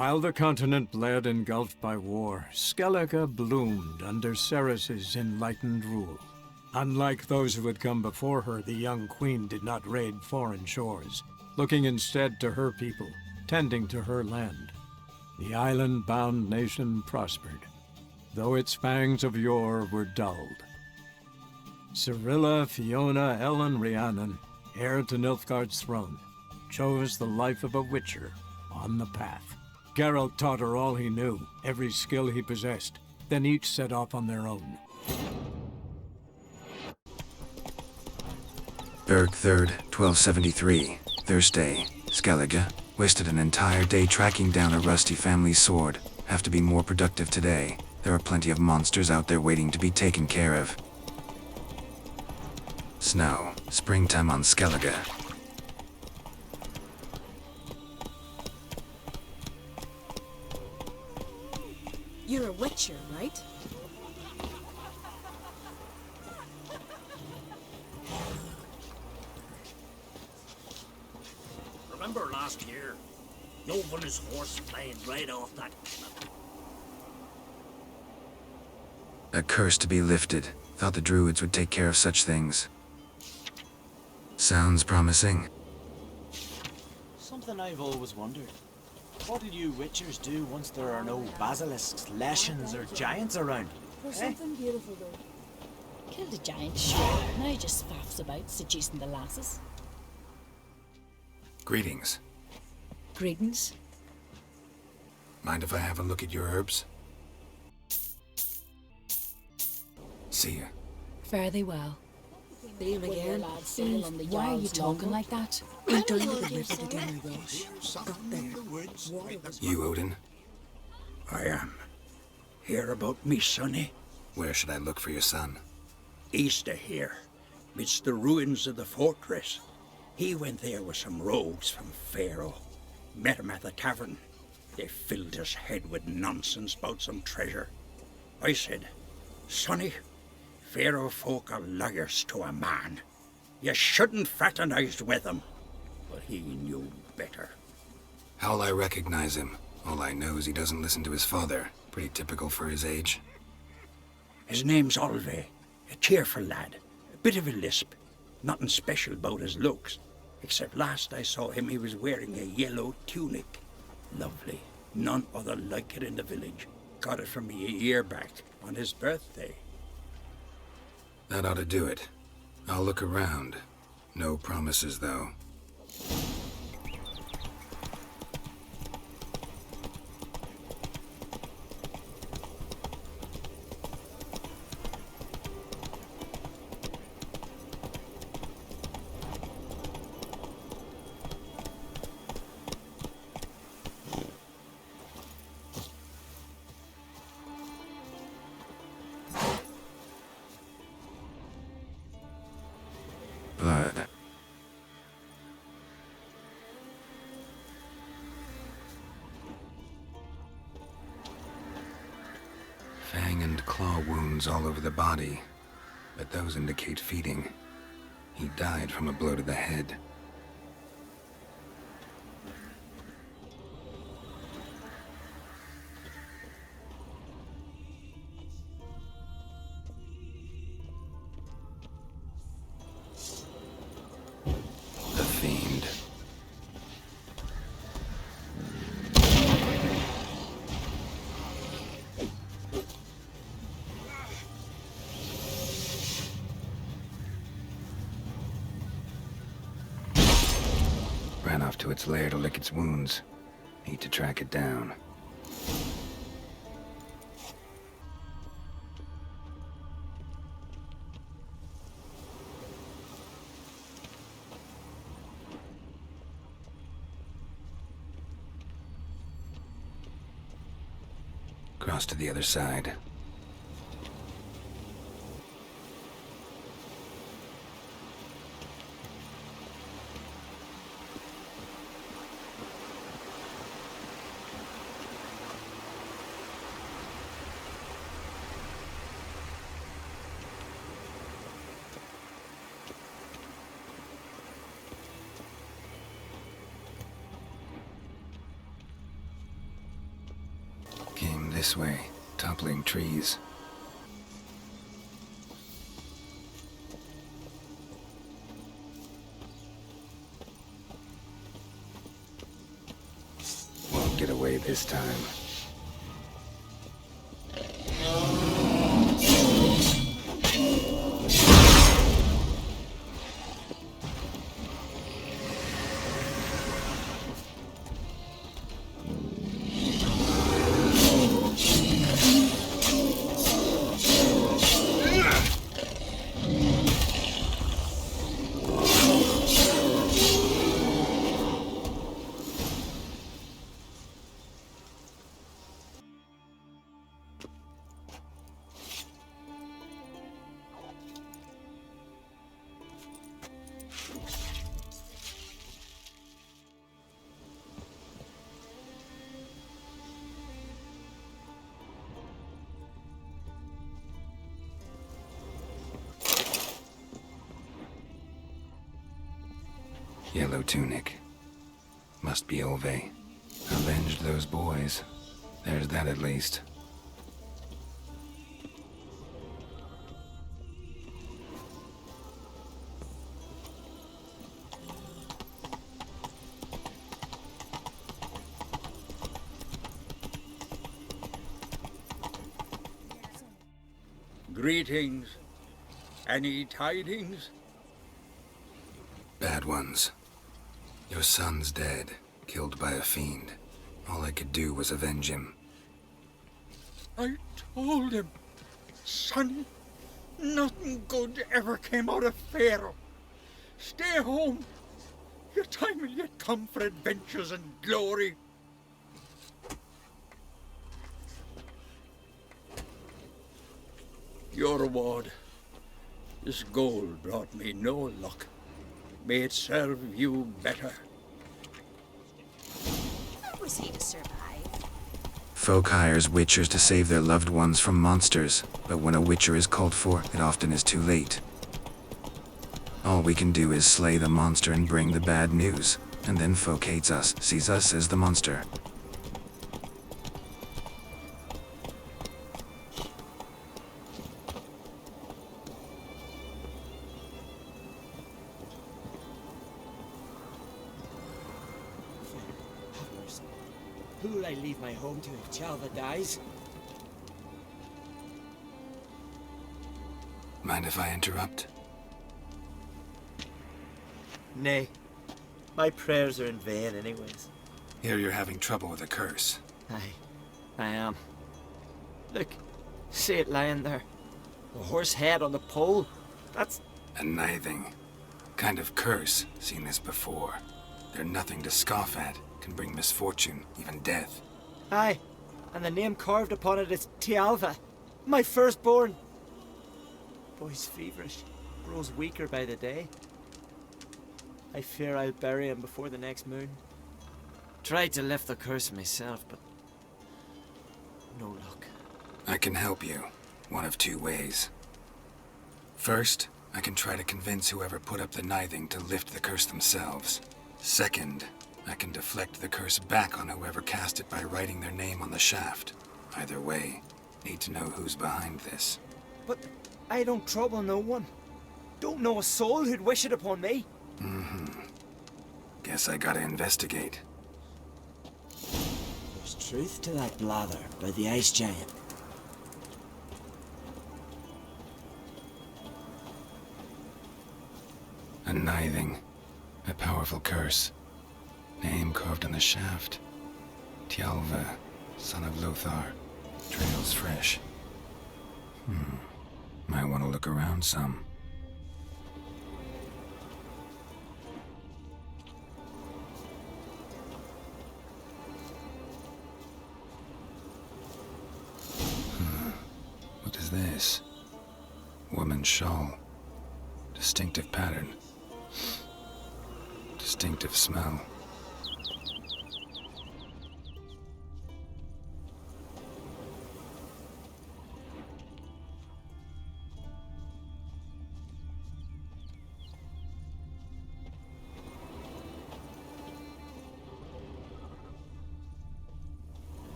While the continent bled engulfed by war, Skellige bloomed under Ceres's enlightened rule. Unlike those who had come before her, the young queen did not raid foreign shores, looking instead to her people, tending to her land. The island-bound nation prospered, though its fangs of yore were dulled. Cyrilla, Fiona, Ellen, Rhiannon, heir to Nilfgaard's throne, chose the life of a witcher on the path. Geralt taught her all he knew, every skill he possessed, then each set off on their own. Birke 3rd, 1273, Thursday, Skellige. Wasted an entire day tracking down a rusty family sword. Have to be more productive today. There are plenty of monsters out there waiting to be taken care of. Snow, springtime on Skellige. You're a witcher, right? Remember last year? Yov and his horse flying right off that cliff. A curse to be lifted. Thought the druids would take care of such things. Sounds promising. Something I've always wondered. What do you witchers do once there are no basilisks, leshens, or giants around? There's something beautiful though. Killed a giant, sure. Now he just faffs about, seducing the lasses. Greetings. Greetings. Mind if I have a look at your herbs? See ya. Fare thee well. See him again. Why are you talking like that? Went down to the river to get my wash. Got there. Water was You, Odin? I am. Hear about me, sonny? Where should I look for your son? East of here, midst the ruins of the fortress. He went there with some rogues from Pharaoh. Met him at the tavern. They filled his head with nonsense about some treasure. I said, sonny, Pharaoh folk are liars to a man. You shouldn't fraternize with them. But he knew better. How'll I recognize him? All I know is he doesn't listen to his father. Pretty typical for his age. His name's Olve, a cheerful lad. A bit of a lisp. Nothing special about his looks. Except last I saw him, he was wearing a yellow tunic. Lovely. None other like it in the village. Got it from me a year back, on his birthday. That ought to do it. I'll look around. No promises, though. Blood. Fang and claw wounds all over the body, but those indicate feeding. He died from a blow to the head. The fiend. Ran off to its lair to lick its wounds. Need to track it down. Cross to the other side. This way, toppling trees. Won't get away this time. Yellow tunic. Must be Ove. Avenged those boys. There's that at least. Greetings. Any tidings? Bad ones. Your son's dead, killed by a fiend. All I could do was avenge him. I told him, Sonny, nothing good ever came out of Pharaoh. Stay home. Your time will yet come for adventures and glory. Your reward. This gold brought me no luck. May it serve you better. How was he to survive? Folk hires witchers to save their loved ones from monsters, but when a witcher is called for, it often is too late. All we can do is slay the monster and bring the bad news, and then folk hates us, sees us as the monster. Who'll I leave my home to if Chalva dies? Mind if I interrupt? Nay. My prayers are in vain anyways. Here you're having trouble with a curse. Aye, I am. Look, see it lying there. The horse head on the pole. That's... A nithing. Kind of curse. Seen this before. They're nothing to scoff at. Can bring misfortune, even death. Aye, and the name carved upon it is Tialva, my firstborn. Boy's feverish, grows weaker by the day. I fear I'll bury him before the next moon. Tried to lift the curse myself, but no luck. I can help you, one of two ways. First, I can try to convince whoever put up the nithing to lift the curse themselves. Second, I can deflect the curse back on whoever cast it by writing their name on the shaft. Either way, need to know who's behind this. But I don't trouble no one. Don't know a soul who'd wish it upon me. Guess I gotta investigate. There's truth to that blather by the ice giant. A nithing. A powerful curse. Name carved on the shaft. Tialva, son of Lothar. Trails fresh. Might want to look around some. What is this? Woman's shawl. Distinctive pattern. Distinctive smell.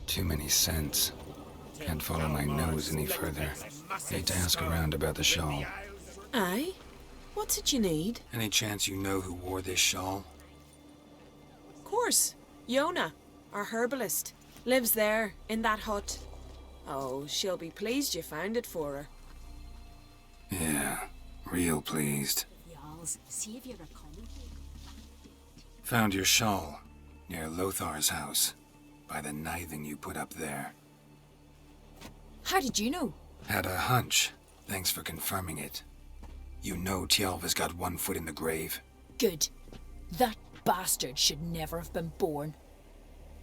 Too many scents. Can't follow my nose any further. Need to ask around about the shawl. Aye? What's it you need? Any chance you know who wore this shawl? Course. Yona, our herbalist, lives there, in that hut. Oh, she'll be pleased you found it for her. Yeah, real pleased. Y'alls, see if you recall. Found your shawl near Lothar's house, by the Nithing you put up there. How did you know? Had a hunch. Thanks for confirming it. You know Tjalva's got one foot in the grave. Good. That bastard should never have been born.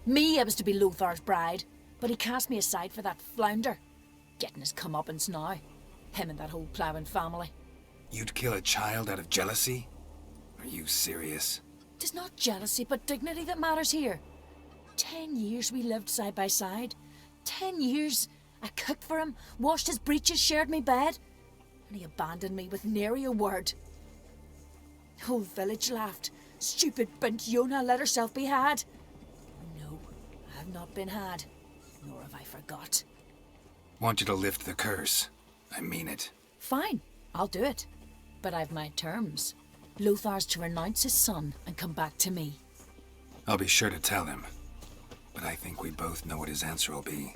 Me, I was to be Lothar's bride, but he cast me aside for that flounder. Getting his comeuppance now. Him and that whole ploughing family. You'd kill a child out of jealousy? Are you serious? 'Tis not jealousy, but dignity that matters here. 10 years we lived side by side. 10 years. I cooked for him, washed his breeches, shared me bed. And he abandoned me with nary a word. The whole village laughed. Stupid bint Yona let herself be had. No, I have not been had, nor have I forgot. Want you to lift the curse. I mean it. Fine, I'll do it. But I've my terms. Lothar's to renounce his son and come back to me. I'll be sure to tell him. But I think we both know what his answer will be.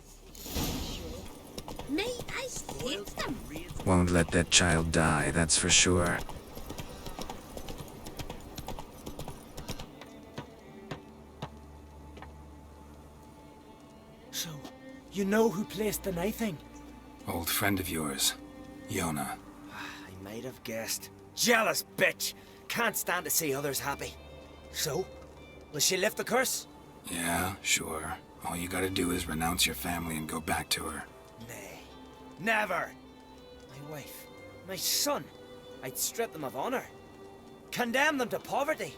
May I save them? Won't let that child die, that's for sure. So, you know who placed the Nithing? Old friend of yours, Yona. I might have guessed. Jealous bitch! Can't stand to see others happy. So, will she lift the curse? Yeah, sure. All you gotta do is renounce your family and go back to her. Nay, never! My wife, my son, I'd strip them of honor. Condemn them to poverty.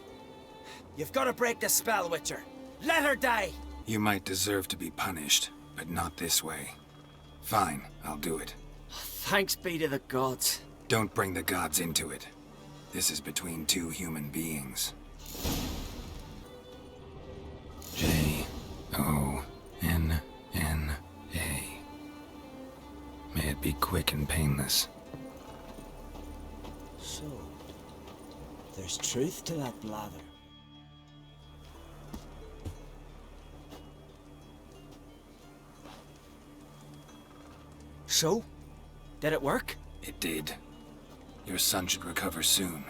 You've got to break the spell, Witcher. Let her die! You might deserve to be punished, but not this way. Fine, I'll do it. Thanks be to the gods. Don't bring the gods into it. This is between two human beings. J-O-N-N-A. May it be quick and painless. So, there's truth to that blather. So, did it work? It did. Your son should recover soon.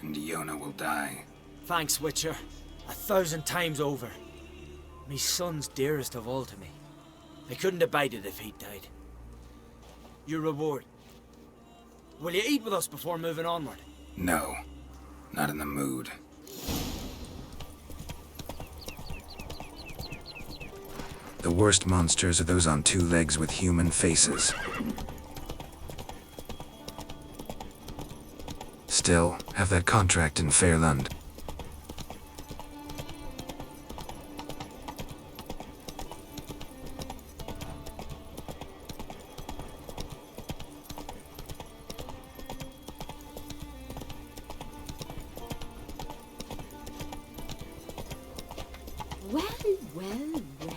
And Yona will die. Thanks, Witcher. 1,000 times over. Me son's dearest of all to me. I couldn't abide it if he'd died. Your reward. Will you eat with us before moving onward? No, not in the mood. The worst monsters are those on two legs with human faces. Still, have that contract in Fairland. Well, well, well.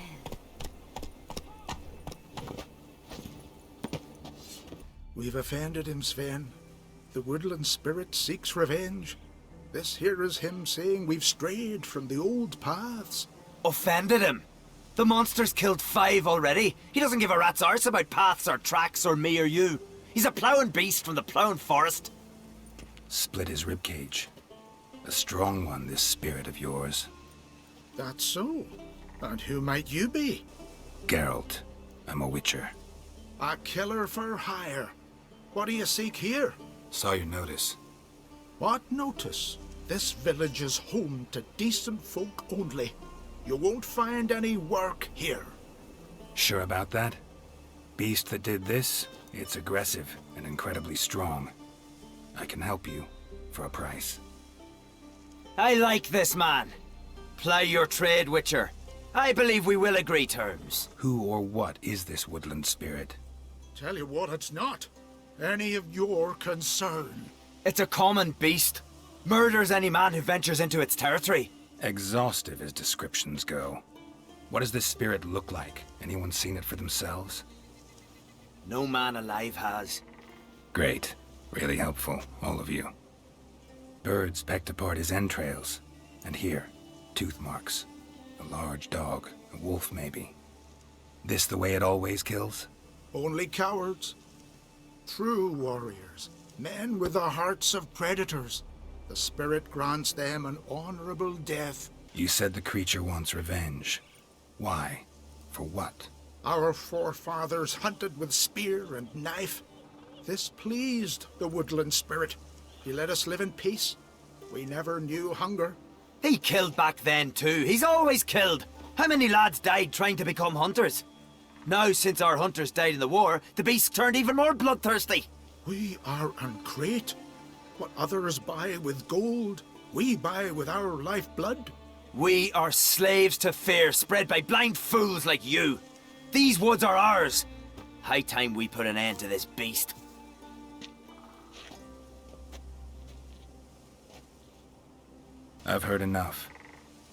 We've offended him, Sven. The woodland spirit seeks revenge. This here is him saying we've strayed from the old paths. Offended him? The monster's killed 5 already. He doesn't give a rat's arse about paths or tracks or me or you. He's a ploughing beast from the ploughing forest. Split his ribcage. A strong one, this spirit of yours. That's so. And who might you be? Geralt. I'm a witcher. A killer for hire. What do you seek here? Saw your notice. What notice? This village is home to decent folk only. You won't find any work here. Sure about that? Beast that did this, it's aggressive and incredibly strong. I can help you, for a price. I like this man. Ply your trade, Witcher. I believe we will agree terms. Who or what is this woodland spirit? Tell you what, it's not any of your concern. It's a common beast. Murders any man who ventures into its territory. Exhaustive as descriptions go. What does this spirit look like? Anyone seen it for themselves? No man alive has. Great. Really helpful, all of you. Birds pecked apart his entrails. And here, tooth marks. A large dog, a wolf maybe. This the way it always kills? Only cowards. True warriors. Men with the hearts of predators. The spirit grants them an honorable death. You said the creature wants revenge. Why? For what? Our forefathers hunted with spear and knife. This pleased the woodland spirit. He let us live in peace. We never knew hunger. He killed back then too. He's always killed. How many lads died trying to become hunters? Now, since our hunters died in the war, the beast turned even more bloodthirsty. We are great. What others buy with gold, we buy with our lifeblood. We are slaves to fear spread by blind fools like you. These woods are ours. High time we put an end to this beast. I've heard enough.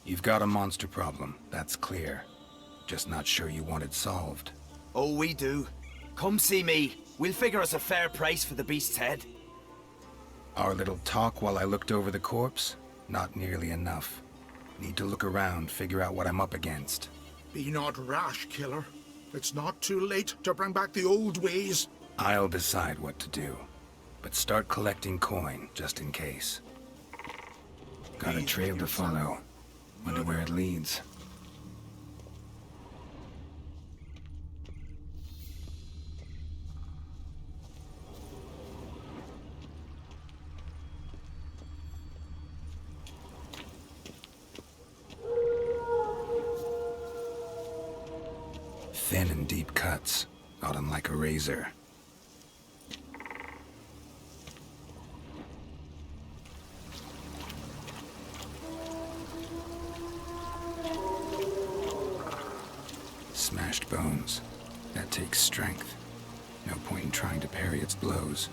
You've got a monster problem, that's clear. Just not sure you want it solved. Oh, we do. Come see me. We'll figure us a fair price for the beast's head. Our little talk while I looked over the corpse? Not nearly enough. Need to look around, figure out what I'm up against. Be not rash, killer. It's not too late to bring back the old ways. I'll decide what to do. But start collecting coin, just in case. Got a trail to follow. Wonder where it leads. Thin and deep cuts, not unlike a razor. Smashed bones. That takes strength. No point in trying to parry its blows.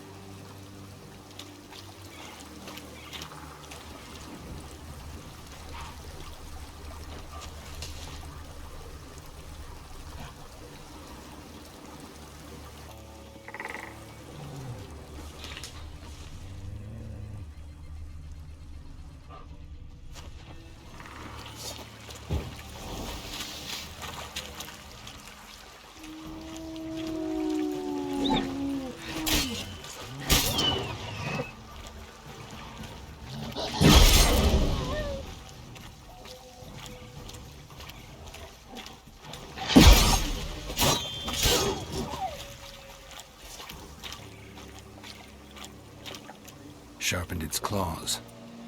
Sharpened its claws,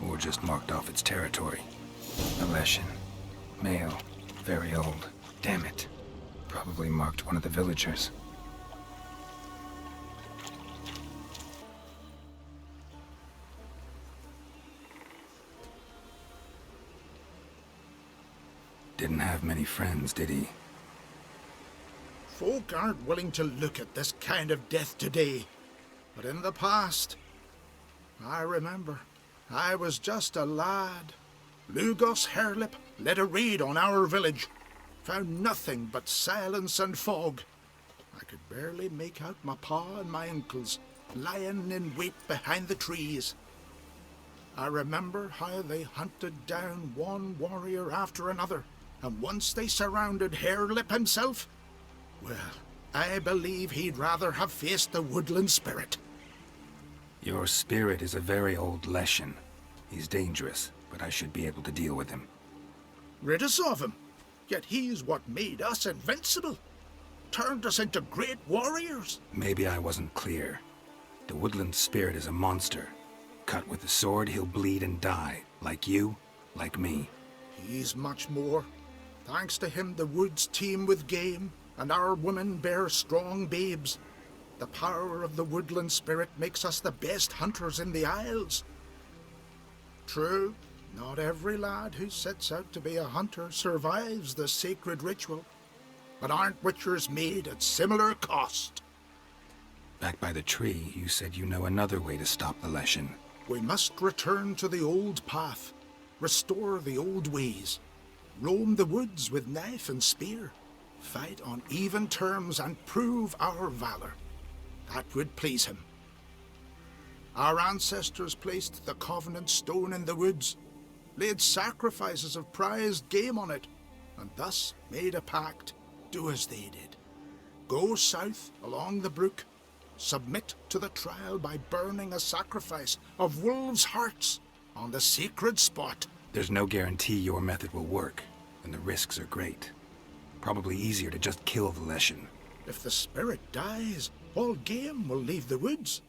or just marked off its territory. A Leshen. Male. Very old. Damn it. Probably marked one of the villagers. Didn't have many friends, did he? Folk aren't willing to look at this kind of death today. But in the past, I remember, I was just a lad. Lugos Hairlip led a raid on our village. Found nothing but silence and fog. I could barely make out my pa and my uncles lying in wait behind the trees. I remember how they hunted down one warrior after another, and once they surrounded Hairlip himself, well, I believe he'd rather have faced the woodland spirit. Your spirit is a very old Leshen. He's dangerous, but I should be able to deal with him. Rid us of him. Yet he's what made us invincible. Turned us into great warriors. Maybe I wasn't clear. The woodland spirit is a monster. Cut with the sword, he'll bleed and die. Like you, like me. He's much more. Thanks to him, the woods teem with game, and our women bear strong babes. The power of the woodland spirit makes us the best hunters in the Isles. True, not every lad who sets out to be a hunter survives the sacred ritual. But aren't witchers made at similar cost? Back by the tree, you said you know another way to stop the Leshen. We must return to the old path, restore the old ways. roam the woods with knife and spear, fight on even terms and prove our valor. That would please him. Our ancestors placed the Covenant Stone in the woods, laid sacrifices of prized game on it, and thus made a pact, do as they did. Go south along the brook, submit to the trial by burning a sacrifice of wolves' hearts on the sacred spot. There's no guarantee your method will work, and the risks are great. Probably easier to just kill the Leshen. If the spirit dies, all game will leave the woods.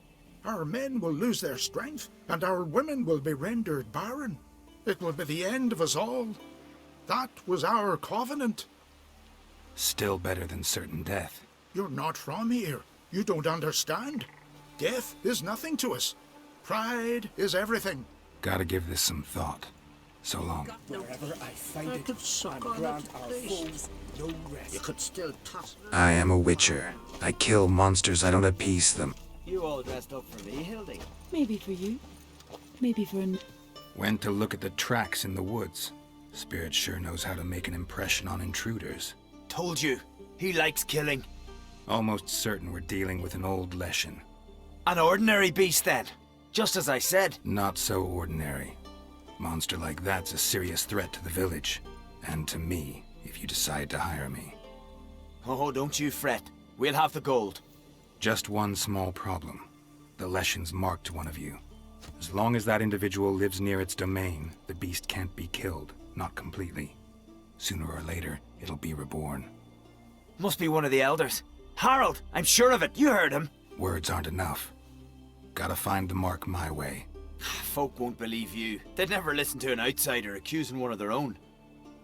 Our men will lose their strength, and our women will be rendered barren. It will be the end of us all. That was our covenant. Still better than certain death. You're not from here. You don't understand. Death is nothing to us. Pride is everything. Gotta give this some thought. So long. Wherever I find it, I'll grant our foes no rest. You could still toss. I am a witcher. I kill monsters, I don't appease them. You all dressed up for me, Hildy? Maybe for you. Maybe for an... Went to look at the tracks in the woods. Spirit sure knows how to make an impression on intruders. Told you. He likes killing. Almost certain we're dealing with an old Leshen. An ordinary beast, then. Just as I said. Not so ordinary. Monster like that's a serious threat to the village. And to me, if you decide to hire me. Oh, don't you fret. We'll have the gold. Just one small problem. The Leshen's marked one of you. As long as that individual lives near its domain, the beast can't be killed. Not completely. Sooner or later, it'll be reborn. Must be one of the elders. Harold, I'm sure of it. You heard him. Words aren't enough. Gotta find the mark my way. Folk won't believe you. They'd never listen to an outsider accusing one of their own.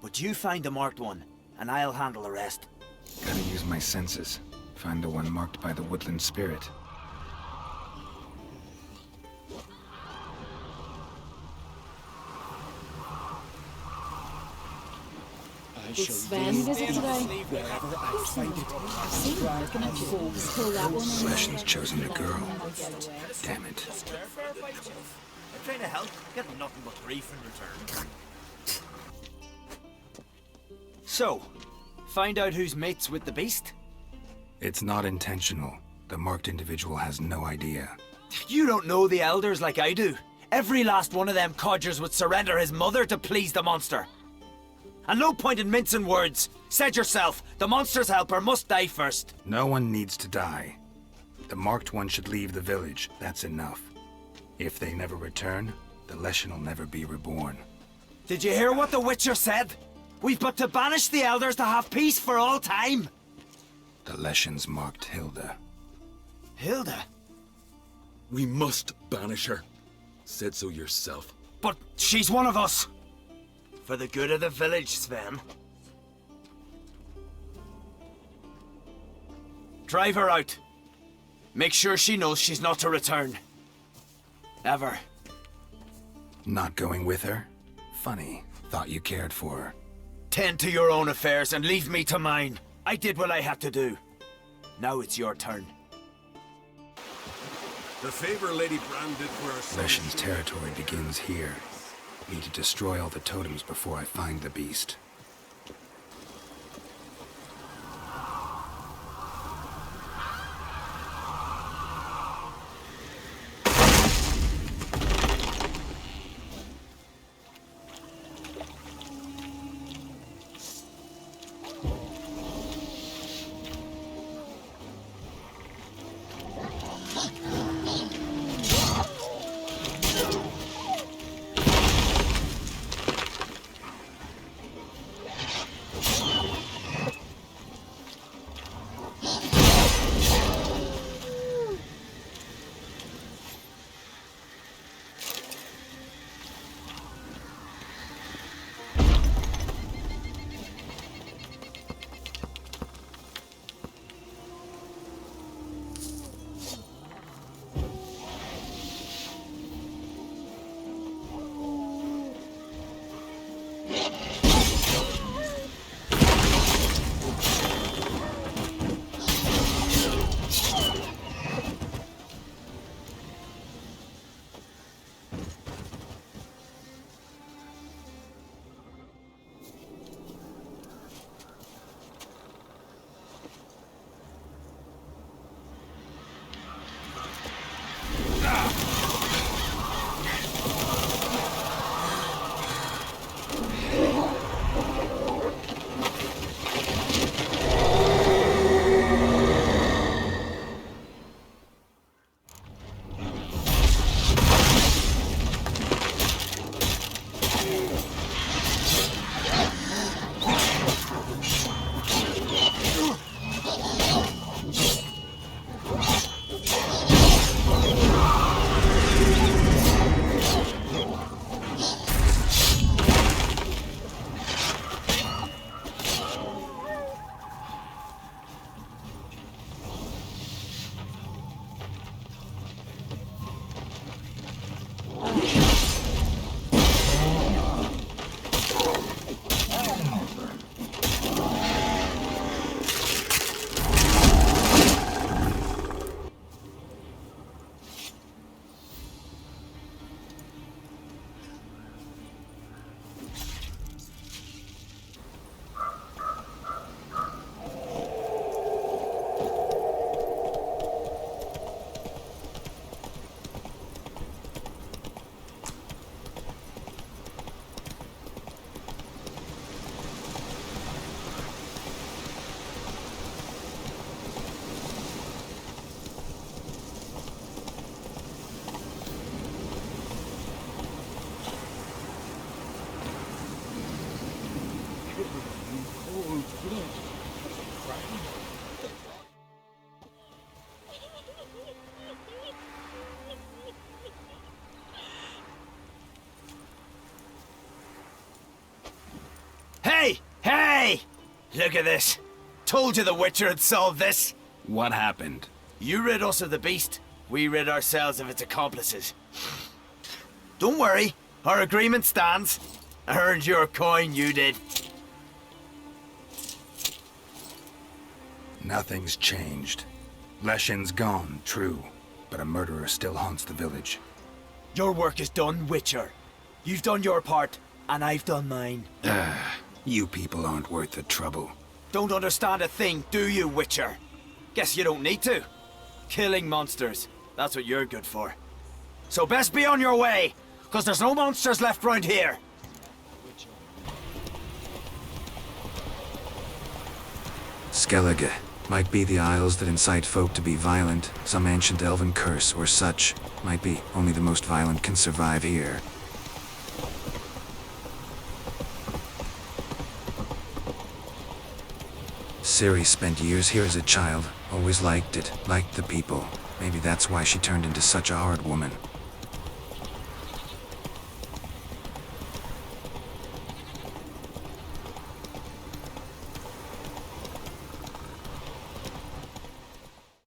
But you find the marked one, and I'll handle the rest. Gotta use my senses. Find the one marked by the woodland spirit. Sven visit today? Wherever I find it, I've seen him looking at you. Pull that one in. Leshen's chosen a girl. Damn it. I'm trying to help. Getting nothing but grief in return. So, find out who's mates with the beast? It's not intentional. The marked individual has no idea. You don't know the elders like I do. Every last one of them codgers would surrender his mother to please the monster. And no point in mincing words. Said yourself, the monster's helper must die first. No one needs to die. The marked one should leave the village. That's enough. If they never return, the Leshen will never be reborn. Did you hear what the Witcher said? We've but to banish the elders to have peace for all time. The Leshen's marked Hilda. Hilda? We must banish her. Said so yourself. But she's one of us. For the good of the village, Sven. Drive her out. Make sure she knows she's not to return. Ever. Not going with her? Funny. Thought you cared for her. Tend to your own affairs and leave me to mine. I did what I had to do. Now it's your turn. The favor Lady Brand did for our son. Leshen's territory begins here. Need to destroy all the totems before I find the beast. Hey! Hey! Look at this. Told you the Witcher had solved this. What happened? You rid us of the beast. We rid ourselves of its accomplices. Don't worry. Our agreement stands. I earned your coin, you did. Nothing's changed. Leshin's gone, true, but a murderer still haunts the village. Your work is done, Witcher. You've done your part, and I've done mine. You people aren't worth the trouble. Don't understand a thing, do you, Witcher? Guess you don't need to. Killing monsters, that's what you're good for. So best be on your way, because there's no monsters left round here. Skellige. Might be the Isles that incite folk to be violent, some ancient elven curse or such. Might be. Only the most violent can survive here. Ciri spent years here as a child. Always liked it. Liked the people. Maybe that's why she turned into such a hard woman.